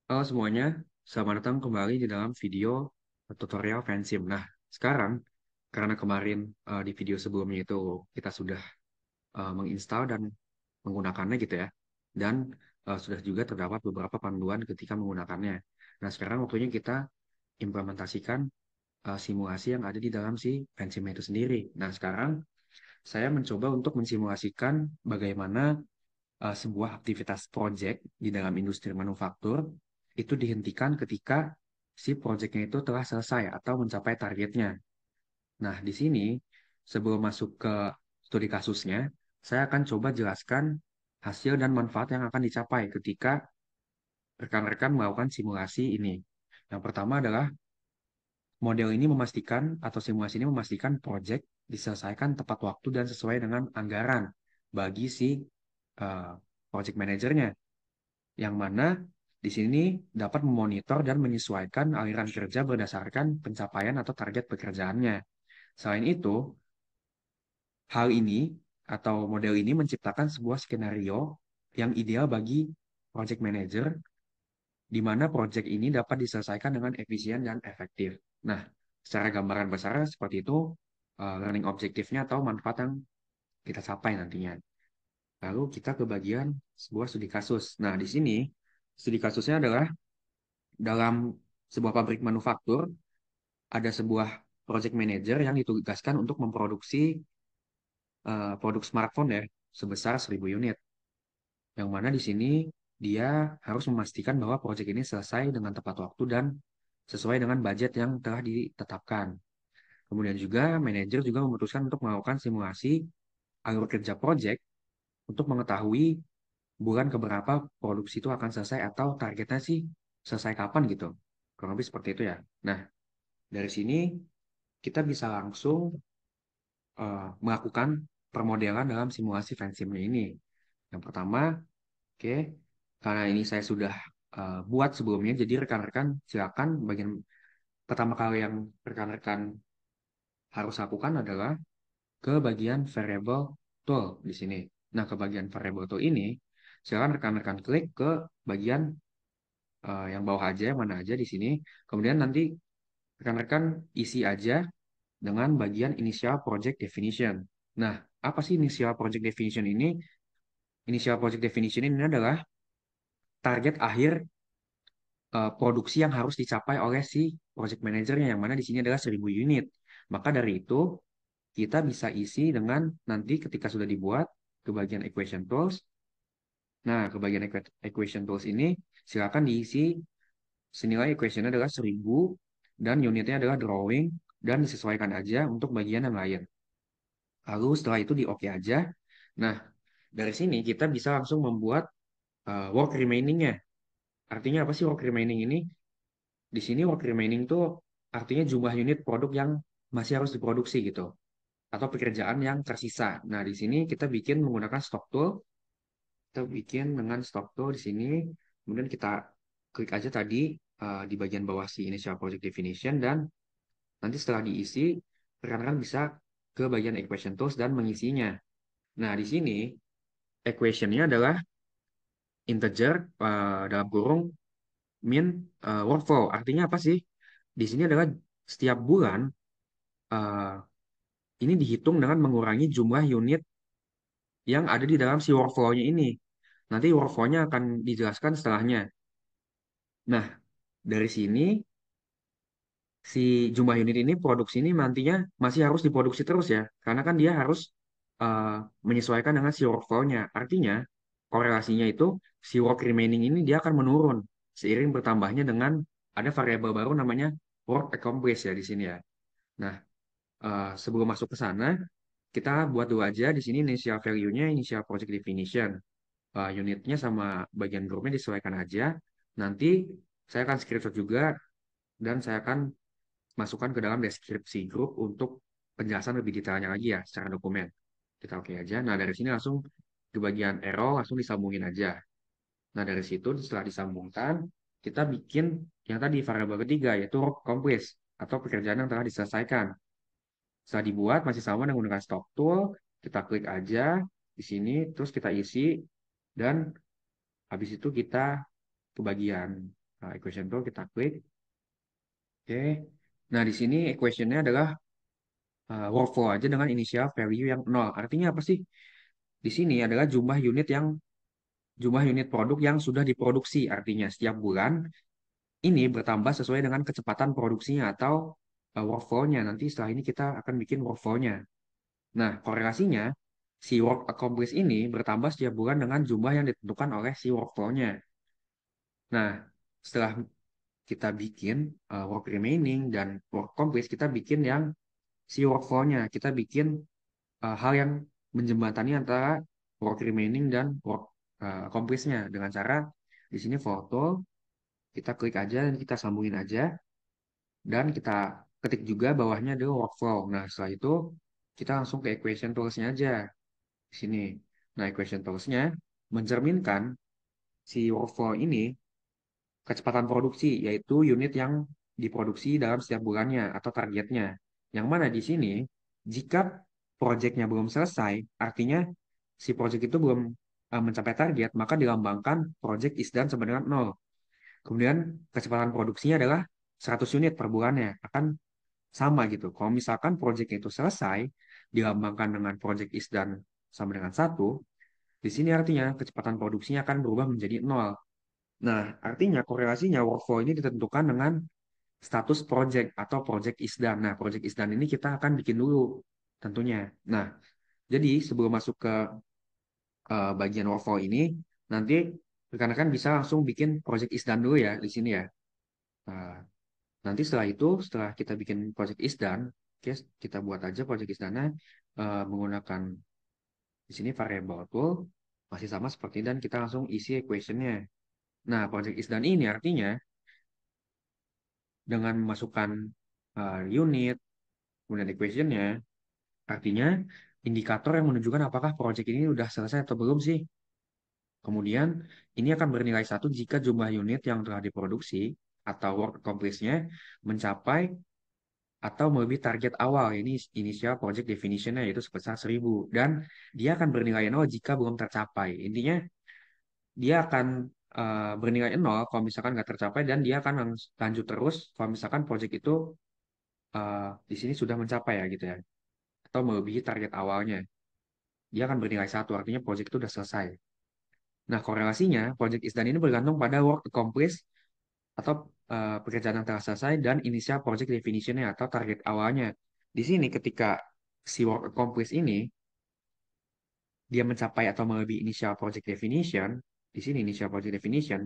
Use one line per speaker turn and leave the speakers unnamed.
Halo semuanya, selamat datang kembali di dalam video tutorial Fansim. Nah, sekarang karena kemarin di video sebelumnya itu kita sudah menginstal dan menggunakannya gitu ya, dan sudah juga terdapat beberapa panduan ketika menggunakannya. Nah, sekarang waktunya kita implementasikan simulasi yang ada di dalam si Fansim itu sendiri. Nah, sekarang saya mencoba untuk mensimulasikan bagaimana sebuah aktivitas project di dalam industri manufaktur itu dihentikan ketika si projectnya itu telah selesai atau mencapai targetnya. Nah, di sini sebelum masuk ke studi kasusnya, saya akan coba jelaskan hasil dan manfaat yang akan dicapai ketika rekan-rekan melakukan simulasi ini. Yang pertama adalah model ini memastikan atau simulasi ini memastikan project diselesaikan tepat waktu dan sesuai dengan anggaran bagi si uh, project manajernya, yang mana di sini dapat memonitor dan menyesuaikan aliran kerja berdasarkan pencapaian atau target pekerjaannya. Selain itu, hal ini atau model ini menciptakan sebuah skenario yang ideal bagi project manager, di mana project ini dapat diselesaikan dengan efisien dan efektif. Nah, secara gambaran besar seperti itu, learning objektifnya atau manfaat yang kita capai nantinya. Lalu kita ke bagian sebuah studi kasus. Nah, di sini studi kasusnya adalah dalam sebuah pabrik manufaktur, ada sebuah project manager yang ditugaskan untuk memproduksi produk smartphone ya, sebesar 1.000 unit. Yang mana di sini dia harus memastikan bahwa project ini selesai dengan tepat waktu dan sesuai dengan budget yang telah ditetapkan. Kemudian juga manajer juga memutuskan untuk melakukan simulasi alur kerja project untuk mengetahui bulan keberapa produksi itu akan selesai atau targetnya sih selesai kapan gitu. Kurang lebih seperti itu ya. Nah, dari sini kita bisa langsung melakukan permodelan dalam simulasi fansimnya ini. Yang pertama, oke, karena ini saya sudah buat sebelumnya, jadi rekan-rekan silakan bagian pertama kali yang rekan-rekan harus lakukan adalah ke bagian variable tool di sini. Nah, ke bagian variable tool ini, silakan rekan-rekan klik ke bagian yang bawah aja, yang mana aja di sini. Kemudian nanti rekan-rekan isi aja dengan bagian initial project definition. Nah, apa sih initial project definition ini? Initial project definition ini adalah target akhir produksi yang harus dicapai oleh si project manajernya, yang mana di sini adalah 1.000 unit. Maka dari itu, kita bisa isi dengan nanti ketika sudah dibuat ke bagian equation tools. Nah, ke bagian equation tools ini, silakan diisi senilai equationnya adalah 1.000 dan unitnya adalah drawing dan disesuaikan aja untuk bagian yang lain. Lalu setelah itu di OK aja. Nah, dari sini kita bisa langsung membuat work remaining-nya. Artinya apa sih work remaining ini? Di sini work remaining tuh artinya jumlah unit produk yang masih harus diproduksi gitu. Atau pekerjaan yang tersisa. Nah, di sini kita bikin menggunakan stock tool. Kita bikin dengan stock tool di sini. Kemudian kita klik aja tadi di bagian bawah si initial project definition. Dan nanti setelah diisi, rekan-rekan bisa ke bagian equation tools dan mengisinya. Nah, di sini equation-nya adalah integer dalam kurung min workflow. Artinya apa sih? Di sini adalah setiap bulan eh, ini dihitung dengan mengurangi jumlah unit yang ada di dalam si workflow-nya ini. Nanti workflow-nya akan dijelaskan setelahnya. Nah, dari sini si jumlah unit ini produksi ini nantinya masih harus diproduksi terus ya. Karena kan dia harus eh, menyesuaikan dengan si workflow-nya. Artinya, korelasinya itu si work remaining ini dia akan menurun seiring bertambahnya dengan ada variabel baru namanya work accomplished ya di sini ya. Nah, sebelum masuk ke sana, kita buat dulu aja di sini initial value-nya, initial project definition. Unitnya sama bagian grupnya disesuaikan aja. Nanti saya akan screenshot juga dan saya akan masukkan ke dalam deskripsi grup untuk penjelasan lebih detailnya lagi ya secara dokumen. Kita oke aja. Nah, dari sini langsung ke bagian arrow langsung disambungin aja. Nah, dari situ setelah disambungkan, kita bikin yang tadi variabel ketiga yaitu work complete atau pekerjaan yang telah diselesaikan. Setelah dibuat masih sama dengan menggunakan stock tool, kita klik aja di sini, terus kita isi dan habis itu kita ke bagian. equation tool kita klik. Oke. Nah, di sini equationnya adalah workflow aja dengan initial value yang nol. Artinya apa sih? Di sini adalah jumlah unit produk yang sudah diproduksi. Artinya setiap bulan ini bertambah sesuai dengan kecepatan produksinya atau workflow-nya. Nanti setelah ini kita akan bikin workflow-nya. Nah, korelasinya si work accomplished ini bertambah setiap bulan dengan jumlah yang ditentukan oleh si workflow-nya. Nah, setelah kita bikin work remaining dan work accomplished, kita bikin yang si workflow-nya. Kita bikin hal yang menjembatani antara work remaining dan work accomplished-nya dengan cara di sini foto, kita klik aja dan kita sambungin aja dan kita ketik juga bawahnya adalah workflow. Nah, setelah itu kita langsung ke equation tools-nya aja di sini. Nah, equation tools-nya mencerminkan si workflow ini kecepatan produksi, yaitu unit yang diproduksi dalam setiap bulannya atau targetnya. Yang mana di sini, jika proyeknya belum selesai, artinya si proyek itu belum mencapai target, maka dilambangkan project is done sama dengan 0. Kemudian kecepatan produksinya adalah 100 unit per bulannya, akan sama gitu. Kalau misalkan proyek itu selesai, dilambangkan dengan project is done sama dengan 1, di sini artinya kecepatan produksinya akan berubah menjadi 0. Nah, artinya korelasinya workflow ini ditentukan dengan status project atau project is done. Nah, project is done ini kita akan bikin dulu tentunya. Nah, jadi sebelum masuk ke bagian workflow ini, nanti rekan-rekan bisa langsung bikin project is done dulu ya di sini ya. Nah, nanti setelah itu, setelah kita bikin project is done, oke, kita buat aja project is done-nya menggunakan di sini variable tool masih sama seperti dan kita langsung isi equation-nya. Nah, project is done ini artinya dengan memasukkan unit, kemudian equation-nya, artinya indikator yang menunjukkan apakah project ini sudah selesai atau belum sih. Kemudian, ini akan bernilai 1 jika jumlah unit yang telah diproduksi atau work accomplished-nya mencapai atau melebihi target awal. Ini initial project definition-nya yaitu sebesar 1000. Dan dia akan bernilai 0 jika belum tercapai. Intinya, dia akan bernilai 0 kalau misalkan nggak tercapai dan dia akan lanjut terus kalau misalkan project itu di sini sudah mencapai ya gitu ya atau melebihi target awalnya dia akan bernilai 1 artinya project itu sudah selesai. Nah, korelasinya project is done ini bergantung pada work accomplished atau pekerjaan yang telah selesai dan initial project definition-nya atau target awalnya. Di sini ketika si work accomplished ini dia mencapai atau melebihi initial project definition, di sini initial project definition